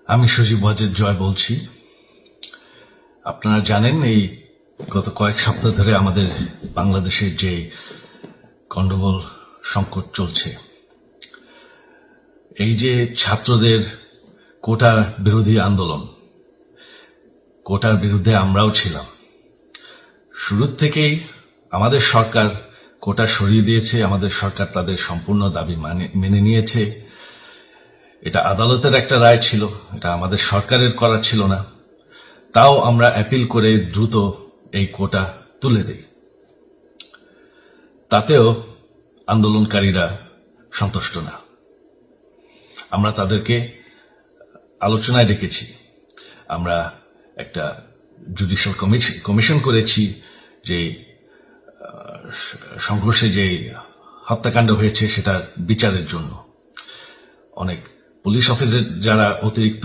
আমি সজীব ওয়াজেদ জয় বলছি। আপনারা জানেন এই গত কয়েক সপ্তাহ ধরে আমাদের বাংলাদেশের যে গন্ডগোল সংকট চলছে, এই যে ছাত্রদের কোটা বিরোধী আন্দোলন, কোটার বিরুদ্ধে আমরাও ছিলাম। শুরুর থেকেই আমাদের সরকার কোটা সরিয়ে দিয়েছে, আমাদের সরকার তাদের সম্পূর্ণ দাবি মেনে নিয়েছে। এটা আদালতের একটা রায় ছিল, এটা আমাদের সরকারের করা ছিল না। তাও আমরা অ্যাপিল করে দ্রুত এই কোটা তুলে দেই। তাতেও আন্দোলনকারীরা সন্তুষ্ট না। আমরা তাদেরকে আলোচনায় ডেকেছি, আমরা একটা জুডিশিয়াল কমিশন করেছি যে সংঘর্ষে যে হত্যাকাণ্ড হয়েছে সেটার বিচারের জন্য। অনেক পুলিশ অফিসার যারা অতিরিক্ত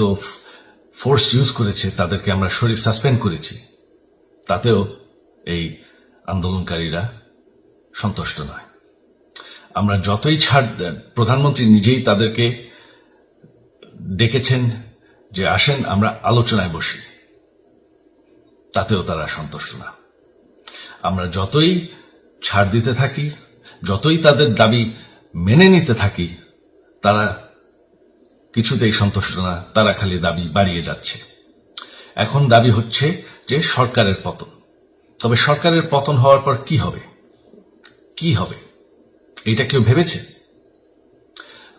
ফোর্স ইউজ করেছে তাদেরকে আমরা সাসপেন্ড করেছি। তাতেও এই আন্দোলনকারীরা সন্তুষ্ট নয়। আমরা যতই ছাড় দেন, প্রধানমন্ত্রী নিজেই তাদেরকে ডেকেছেন যে আসেন আমরা আলোচনায় বসি, তাতেও তারা সন্তুষ্ট না। আমরা যতই ছাড় দিতে থাকি, যতই তাদের দাবি মেনে নিতে থাকি, তারা কিছুতেই সন্তুষ্ট না, তারা খালি দাবি বাড়িয়ে যাচ্ছে। এখন দাবি হচ্ছে যে সরকারের পতন। তবে সরকারের পতন হওয়ার পর কি হবে, কি হবে এটা কেউ ভেবেছে?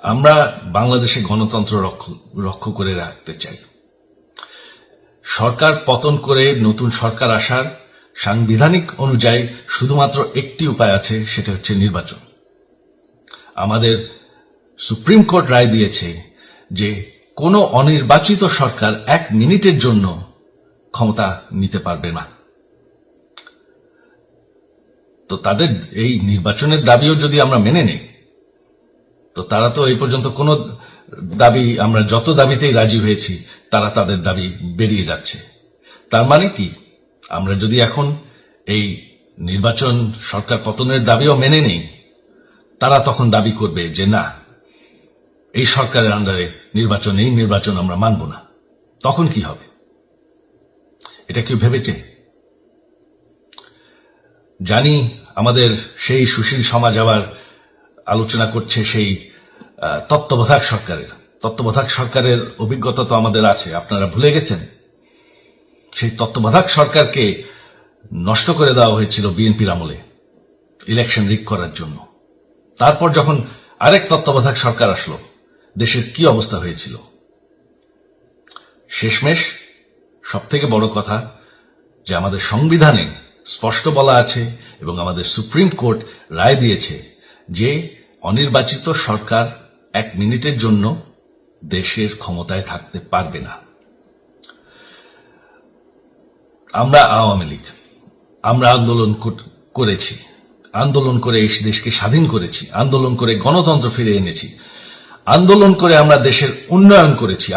আমরা বাংলাদেশে গণতন্ত্র রক্ষা করে রাখতে চাই। সরকার পতন করে নতুন সরকার আসার সাংবিধানিক অনুযায়ী শুধুমাত্র একটি উপায় আছে, সেটা হচ্ছে নির্বাচন। আমাদের সুপ্রিম কোর্ট রায় দিয়েছে যে কোনো অনির্বাচিত সরকার 1 মিনিটের জন্য ক্ষমতা নিতে পারবে না। তো তাদের এই নির্বাচনের দাবিও যদি আমরা মেনে নেই, তো তারা তো এই পর্যন্ত কোনো দাবি, আমরা যত দাবিতেই রাজি হয়েছি তারা তাদের দাবি বেরিয়ে যাচ্ছে। তার মানে কি, আমরা যদি এখন এই নির্বাচন সরকার পতনের দাবিও মেনে নেই, তারা তখন দাবি করবে যে না, এই সরকারের আন্ডারে নির্বাচন, এই নির্বাচন আমরা মানব না। তখন কি হবে এটা কেউ ভেবেছে? জানি আমাদের সেই সুশীল সমাজ আবার আলোচনা করছে সেই তত্ত্বাবধায়ক সরকারের অভিজ্ঞতা তো আমাদের আছে, আপনারা ভুলে গেছেন? সেই তত্ত্বাবধায়ক সরকারকে নষ্ট করে দেওয়া হয়েছিল বিএনপির আমলে ইলেকশন রিগ করার জন্য। তারপর যখন আরেক তত্ত্বাবধায়ক সরকার আসলো, দেশের কি অবস্থা হয়েছিল। শেষমেশ সব থেকে বড় কথা যে আমাদের সংবিধানে স্পষ্ট বলা আছে এবং আমাদের সুপ্রিম কোর্ট রায় দিয়েছে যে অনির্বাচিত সরকার 1 মিনিটের জন্য দেশের ক্ষমতায় থাকতে পারবে না। আমরা আওয়ামী লীগ, আমরা আন্দোলন করেছি, আন্দোলন করে এই দেশকে স্বাধীন করেছি, আন্দোলন করে গণতন্ত্র ফিরে এনেছি, আন্দোলন করে আমরা দেশের উন্নয়ন করেছি।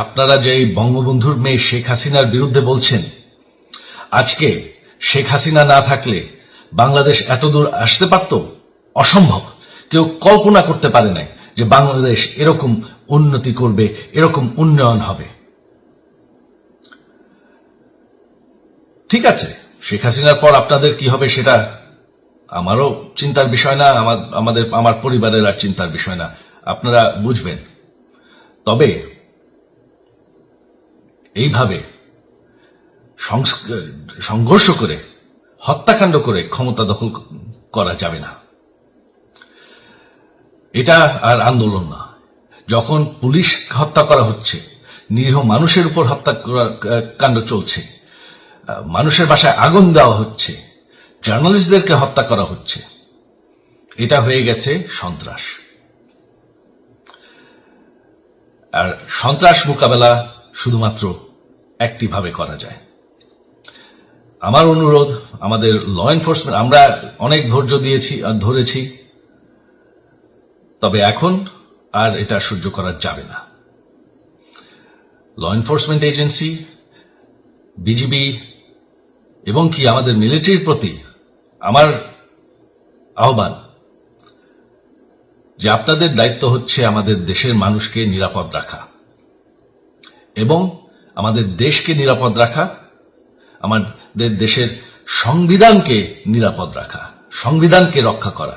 আপনারা যে বঙ্গবন্ধুর মেয়ে শেখ হাসিনার বিরুদ্ধে বলছেন, আজকে শেখ হাসিনা না থাকলে বাংলাদেশ এতদূর আসতে পারত? অসম্ভব। কেউ কল্পনা করতে পারে নাই যে বাংলাদেশ এরকম উন্নতি করবে, এরকম উন্নয়ন হবে। ঠিক আছে, শেখ হাসিনার পর আপনাদের কি হবে সেটা আমারও চিন্তার বিষয় না, আমার পরিবারের আর চিন্তার বিষয় না, আপনারা বুঝবেন। তবে এইভাবে সংঘর্ষ করে, হত্যাকাণ্ড করে ক্ষমতা দখল করা যাবে না। এটা আর আন্দোলন না। যখন পুলিশ হত্যা করা হচ্ছে, নিরীহ মানুষের উপর হত্যাকাণ্ড চলছে, মানুষের বাসায় আগুন দেওয়া হচ্ছে, জার্নালিস্টদেরকে হত্যা করা হচ্ছে, এটা হয়ে গেছে সন্ত্রাস। আর সন্ত্রাস মোকাবেলা শুধুমাত্র একটি ভাবে করা যায়। আমার অনুরোধ, আমাদের ল এনফোর্সমেন্ট, আমরা অনেক ধৈর্য দিয়েছি আর ধরেছি, তবে এখন আর এটা সহ্য করা যাবে না। ল এনফোর্সমেন্ট এজেন্সি, বিজিবি এবং কি আমাদের মিলিটারির প্রতি আমার আহ্বান যে আপনাদের দায়িত্ব হচ্ছে আমাদের দেশের মানুষকে নিরাপদ রাখা। এবং আমাদের দেশকে নিরাপদ রাখা, আমাদের দেশের সংবিধানকে নিরাপদ রাখা, সংবিধানকে রক্ষা করা।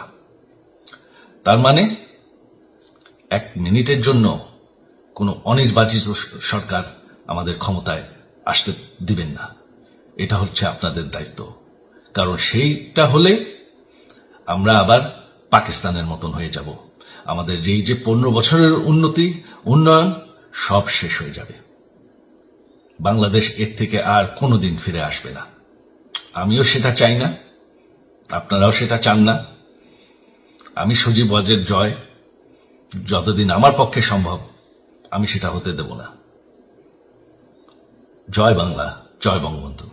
তার মানে 1 মিনিটের জন্য কোনো অনির্বাচিত সরকার আমাদের ক্ষমতায় আসতে দিবেন না। এটা হচ্ছে আপনাদের দায়িত্ব, কারণ সেইটা হলে আমরা আবার পাকিস্তানের মতন হয়ে যাব। আমাদের এই যে 15 বছরের উন্নয়ন সব শেষ হয়ে যাবে। বাংলাদেশ এর থেকে আর কোনোদিন ফিরে আসবে না। আমিও সেটা চাই না, আপনারাও সেটা চান না। আমি সজীব ওয়াজের জয় যতদিন আমার পক্ষে সম্ভব আমি সেটা হতে দেব না। জয় বাংলা, জয় বঙ্গবন্ধু।